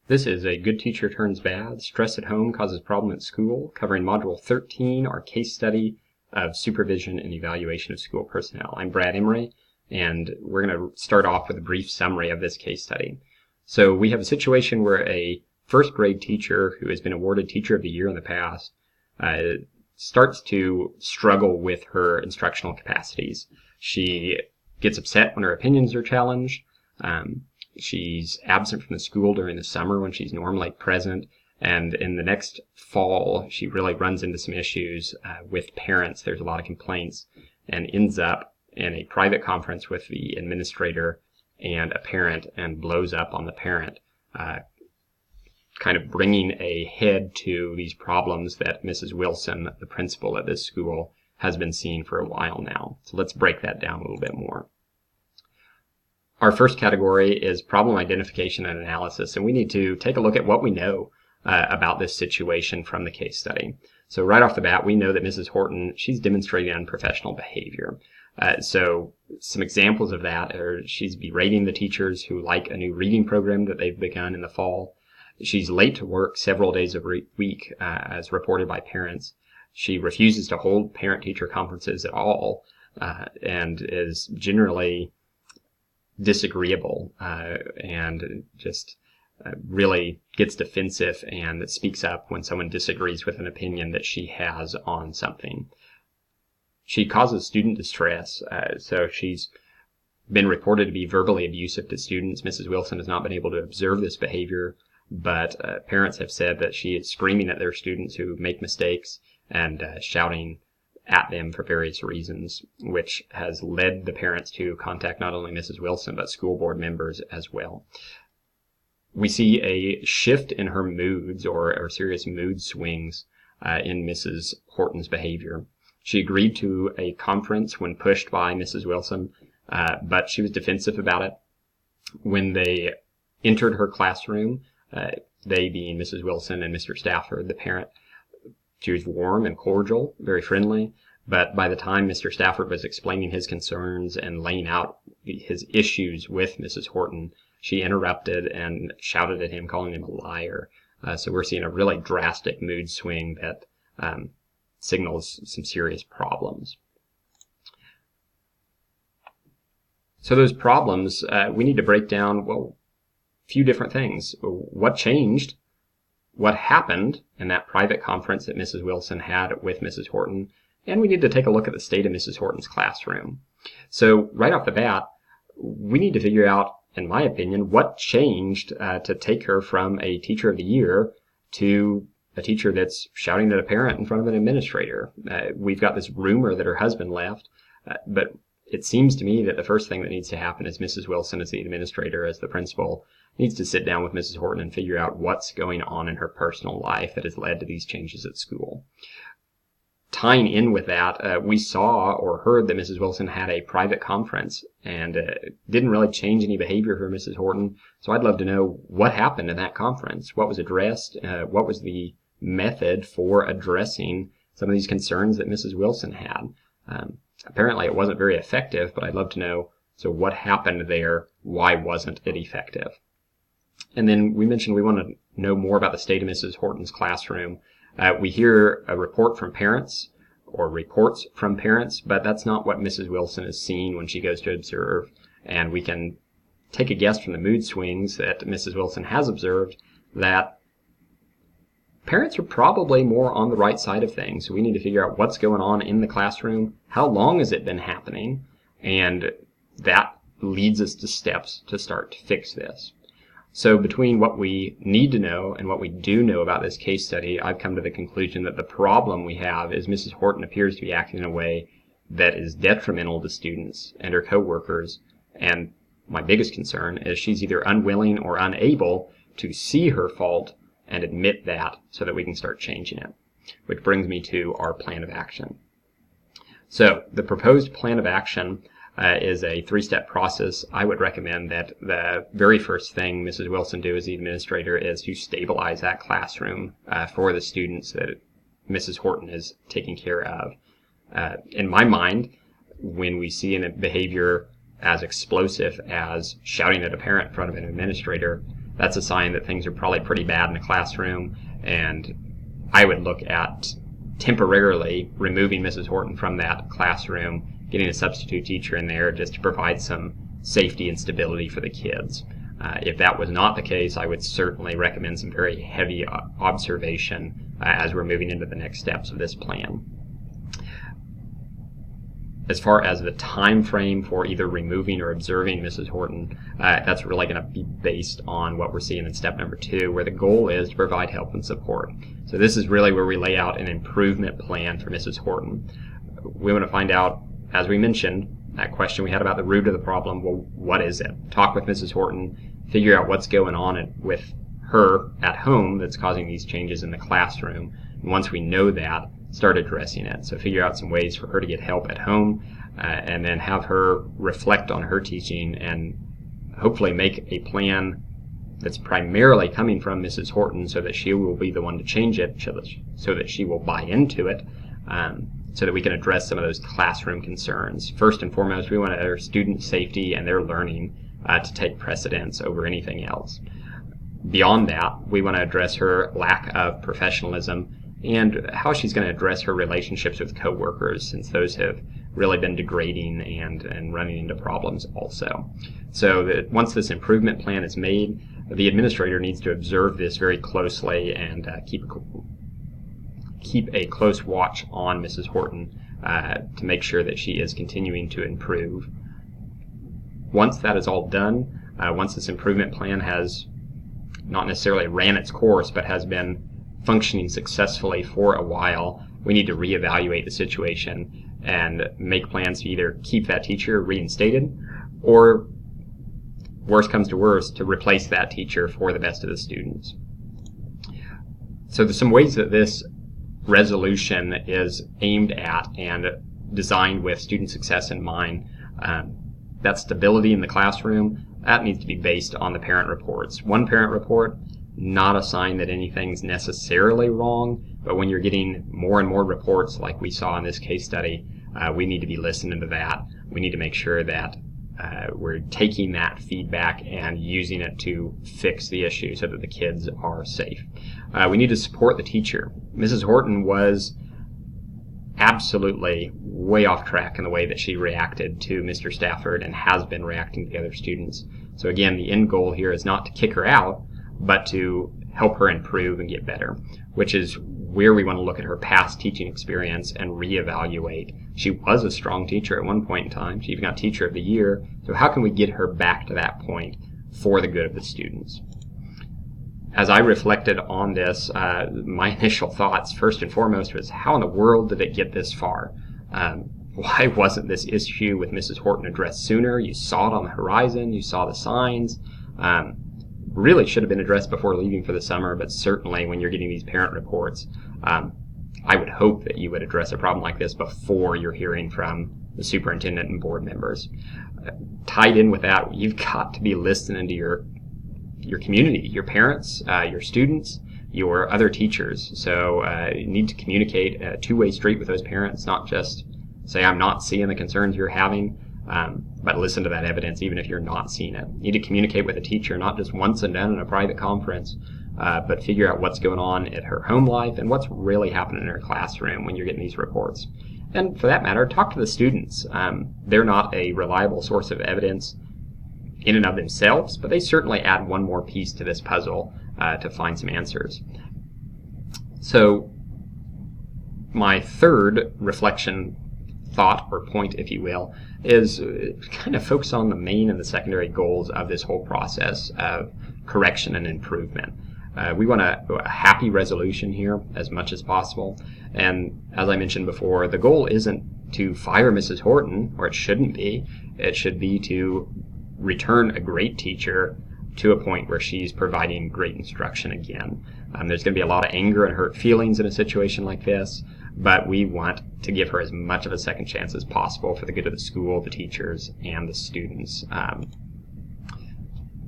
This is a Good Teacher Turns Bad, Stress at Home Causes Problem at School, covering Module 13, our case study of Supervision and Evaluation of School Personnel. I'm Brad Emery, and we're going to start off with a brief summary of this case study. So we have a situation where a first grade teacher who has been awarded Teacher of the Year in the past starts to struggle with her instructional capacities. She gets upset when her opinions are challenged. She's absent from the school during the summer when she's normally present, and in the next fall she really runs into some issues with parents. There's a lot of complaints, and ends up in a private conference with the administrator and a parent and blows up on the parent, kind of bringing a head to these problems that Mrs. Wilson, the principal at this school, has been seeing for a while now. So let's break that down a little bit more. Our first category is problem identification and analysis, and we need to take a look at what we know about this situation from the case study. So right off the bat, we know that Mrs. Horton, she's demonstrating unprofessional behavior. So some examples of that are she's berating the teachers who like a new reading program that they've begun in the fall. She's late to work several days a week, as reported by parents. She refuses to hold parent-teacher conferences at all, and is generally disagreeable, and just really gets defensive and speaks up when someone disagrees with an opinion that she has on something. She causes student distress, so she's been reported to be verbally abusive to students. Mrs. Wilson has not been able to observe this behavior, but parents have said that she is screaming at their students who make mistakes and shouting at them for various reasons, which has led the parents to contact not only Mrs. Wilson, but school board members as well. We see a shift in her moods or serious mood swings in Mrs. Horton's behavior. She agreed to a conference when pushed by Mrs. Wilson, but she was defensive about it. When they entered her classroom, they being Mrs. Wilson and Mr. Stafford, the parent, she was warm and cordial, very friendly, but by the time Mr. Stafford was explaining his concerns and laying out his issues with Mrs. Horton, she interrupted and shouted at him, calling him a liar. So we're seeing a really drastic mood swing that signals some serious problems. So those problems, we need to break down, well, a few different things. What changed? What happened in that private conference that Mrs. Wilson had with Mrs. Horton, and we need to take a look at the state of Mrs. Horton's classroom. So right off the bat, we need to figure out, in my opinion, what changed to take her from a Teacher of the Year to a teacher that's shouting at a parent in front of an administrator. We've got this rumor that her husband left, but it seems to me that the first thing that needs to happen is Mrs. Wilson, as the administrator, as the principal, needs to sit down with Mrs. Horton and figure out what's going on in her personal life that has led to these changes at school. Tying in with that, we saw or heard that Mrs. Wilson had a private conference and didn't really change any behavior for Mrs. Horton. So I'd love to know what happened in that conference, what was addressed, what was the method for addressing some of these concerns that Mrs. Wilson had. Apparently it wasn't very effective, but I'd love to know, so what happened there? Why wasn't it effective? And then we mentioned we want to know more about the state of Mrs. Horton's classroom. We hear a report from parents or reports from parents, but that's not what Mrs. Wilson is seeing when she goes to observe. And we can take a guess from the mood swings that Mrs. Wilson has observed that parents are probably more on the right side of things. We need to figure out what's going on in the classroom, how long has it been happening, and that leads us to steps to start to fix this. So between what we need to know and what we do know about this case study, I've come to the conclusion that the problem we have is Mrs. Horton appears to be acting in a way that is detrimental to students and her coworkers. And my biggest concern is she's either unwilling or unable to see her fault and admit that so that we can start changing it. Which brings me to our plan of action. So the proposed plan of action is a three-step process. I would recommend that the very first thing Mrs. Wilson do as the administrator is to stabilize that classroom for the students that Mrs. Horton is taking care of. In my mind, when we see a behavior as explosive as shouting at a parent in front of an administrator, that's a sign that things are probably pretty bad in the classroom, and I would look at temporarily removing Mrs. Horton from that classroom, getting a substitute teacher in there just to provide some safety and stability for the kids. If that was not the case, I would certainly recommend some very heavy observation as we're moving into the next steps of this plan. As far as the time frame for either removing or observing Mrs. Horton, that's really going to be based on what we're seeing in step number 2, where the goal is to provide help and support. So this is really where we lay out an improvement plan for Mrs. Horton. We want to find out, as we mentioned, that question we had about the root of the problem. Well, what is it? Talk with Mrs. Horton, figure out what's going on with her at home that's causing these changes in the classroom. And once we know that, start addressing it. So figure out some ways for her to get help at home, and then have her reflect on her teaching and hopefully make a plan that's primarily coming from Mrs. Horton so that she will be the one to change it, so that she will buy into it, so that we can address some of those classroom concerns. First and foremost, we want our student safety and their learning to take precedence over anything else. Beyond that, we want to address her lack of professionalism and how she's going to address her relationships with coworkers, since those have really been degrading and running into problems also. So that once this improvement plan is made, the administrator needs to observe this very closely and keep a close watch on Mrs. Horton to make sure that she is continuing to improve. Once that is all done, once this improvement plan has not necessarily ran its course, but has been functioning successfully for a while, we need to reevaluate the situation and make plans to either keep that teacher reinstated, or worst comes to worst, to replace that teacher for the best of the students. So there's some ways that this resolution is aimed at and designed with student success in mind. That stability in the classroom, that needs to be based on the parent reports. One parent report, not a sign that anything's necessarily wrong, but when you're getting more and more reports like we saw in this case study, we need to be listening to that. We need to make sure that we're taking that feedback and using it to fix the issue so that the kids are safe. We need to support the teacher. Mrs. Horton was absolutely way off track in the way that she reacted to Mr. Stafford and has been reacting to the other students. So again, the end goal here is not to kick her out, but to help her improve and get better, which is where we want to look at her past teaching experience and reevaluate. She was a strong teacher at one point in time. She even got Teacher of the Year. So how can we get her back to that point for the good of the students? As I reflected on this, my initial thoughts, first and foremost, was how in the world did it get this far? Why wasn't this issue with Mrs. Horton addressed sooner? You saw it on the horizon. You saw the signs. Really should have been addressed before leaving for the summer, but certainly when you're getting these parent reports, I would hope that you would address a problem like this before you're hearing from the superintendent and board members. Tied in with that, you've got to be listening to your community, your parents, your students, your other teachers. So you need to communicate a two-way street with those parents, not just say, I'm not seeing the concerns you're having, but listen to that evidence even if you're not seeing it. You need to communicate with a teacher, not just once and done in a private conference, but figure out what's going on at her home life and what's really happening in her classroom when you're getting these reports. And for that matter, talk to the students. They're not a reliable source of evidence in and of themselves, but they certainly add one more piece to this puzzle to find some answers. So my third reflection thought or point, if you will, is kind of focus on the main and the secondary goals of this whole process of correction and improvement. We want a happy resolution here as much as possible. And as I mentioned before, the goal isn't to fire Mrs. Horton, or it shouldn't be. It should be to return a great teacher to a point where she's providing great instruction again. There's going to be a lot of anger and hurt feelings in a situation like this, but we want to give her as much of a second chance as possible for the good of the school, the teachers, and the students.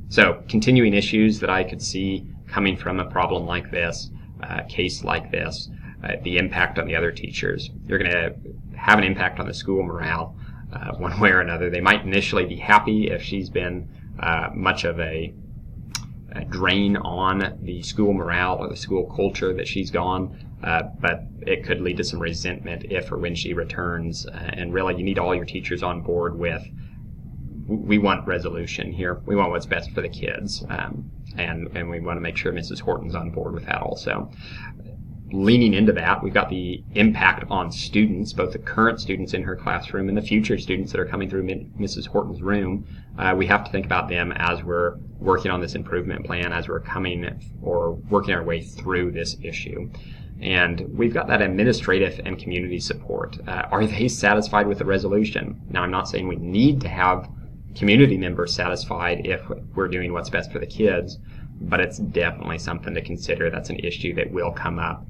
So continuing issues that I could see coming from a problem like this, a case like this, the impact on the other teachers. You're going to have an impact on the school morale one way or another. They might initially be happy if she's been much of a drain on the school morale or the school culture that she's gone, but it could lead to some resentment if or when she returns. And really, you need all your teachers on board with, we want resolution here. We want what's best for the kids, and we want to make sure Mrs. Horton's on board with that also. Leaning into that, we've got the impact on students, both the current students in her classroom and the future students that are coming through Mrs. Horton's room. We have to think about them as we're working on this improvement plan, as we're working our way through this issue. And we've got that administrative and community support. Are they satisfied with the resolution? Now, I'm not saying we need to have community members satisfied if we're doing what's best for the kids, but it's definitely something to consider. That's an issue that will come up.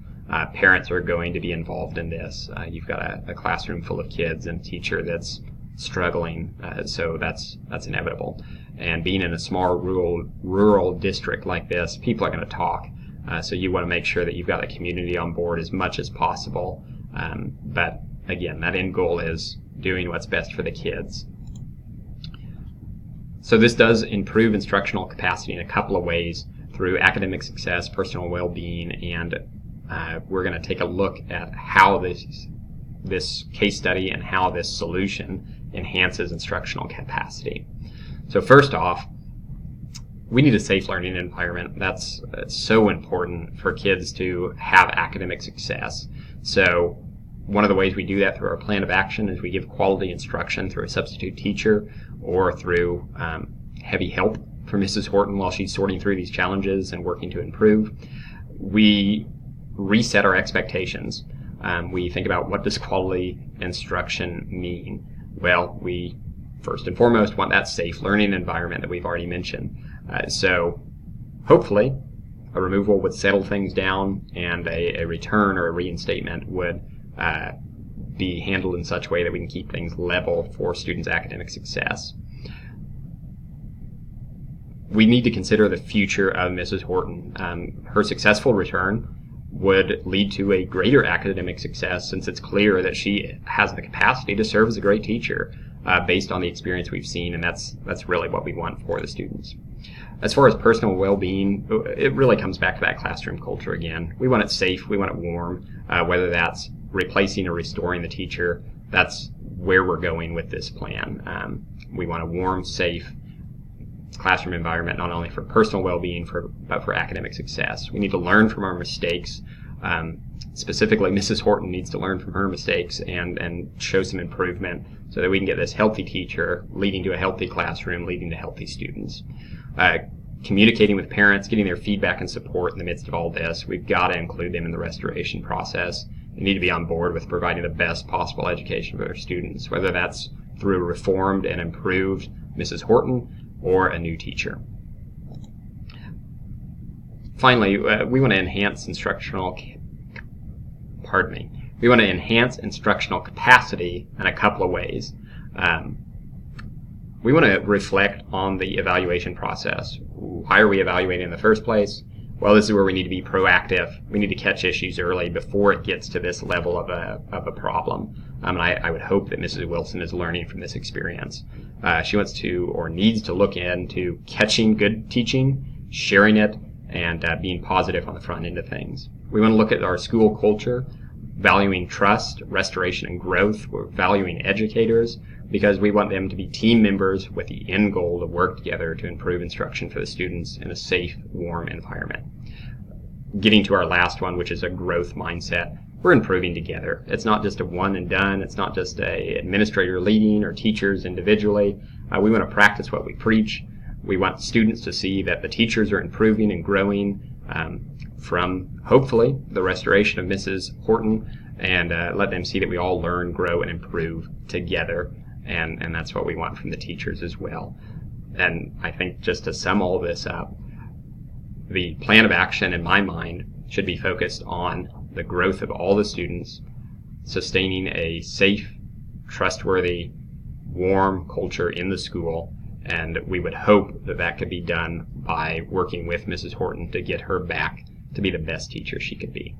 Parents are going to be involved in this. You've got a classroom full of kids and a teacher that's struggling, so that's inevitable. And being in a small rural district like this, people are going to talk. So you want to make sure that you've got the community on board as much as possible. But again, that end goal is doing what's best for the kids. So this does improve instructional capacity in a couple of ways, through academic success, personal well-being, and we're going to take a look at how this case study and how this solution enhances instructional capacity. So first off, we need a safe learning environment. That's so important for kids to have academic success. So one of the ways we do that through our plan of action is we give quality instruction through a substitute teacher or through heavy help for Mrs. Horton while she's sorting through these challenges and working to improve. We reset our expectations. We think about, what does quality instruction mean? Well, we first and foremost want that safe learning environment that we've already mentioned. So hopefully a removal would settle things down, and a return or a reinstatement would be handled in such a way that we can keep things level for students' academic success. We need to consider the future of Mrs. Horton. Her successful return would lead to a greater academic success, since it's clear that she has the capacity to serve as a great teacher based on the experience we've seen, and that's really what we want for the students. As far as personal well-being, it really comes back to that classroom culture again. We want it safe, we want it warm, whether that's replacing or restoring the teacher. That's where we're going with this plan. We want a warm, safe classroom environment, not only for personal well-being, but for academic success. We need to learn from our mistakes. Specifically, Mrs. Horton needs to learn from her mistakes and show some improvement so that we can get this healthy teacher leading to a healthy classroom, leading to healthy students. Communicating with parents, getting their feedback and support in the midst of all this. We've got to include them in the restoration process. They need to be on board with providing the best possible education for their students, whether that's through a reformed and improved Mrs. Horton or a new teacher. Finally, we want to enhance instructional capacity in a couple of ways. We want to reflect on the evaluation process. Why are we evaluating in the first place? Well, this is where we need to be proactive. We need to catch issues early before it gets to this level of a problem. And I would hope that Mrs. Wilson is learning from this experience. She wants to, or needs to, look into catching good teaching, sharing it, and being positive on the front end of things. We want to look at our school culture, valuing trust, restoration, and growth. We're valuing educators because we want them to be team members with the end goal to work together to improve instruction for the students in a safe, warm environment. Getting to our last one, which is a growth mindset. We're improving together. It's not just a one and done. It's not just a administrator leading or teachers individually. We want to practice what we preach. We want students to see that the teachers are improving and growing from, hopefully, the restoration of Mrs. Horton, and let them see that we all learn, grow, and improve together. And that's what we want from the teachers as well. And I think, just to sum all this up, the plan of action, in my mind, should be focused on the growth of all the students, sustaining a safe, trustworthy, warm culture in the school, and we would hope that that could be done by working with Mrs. Horton to get her back to be the best teacher she could be.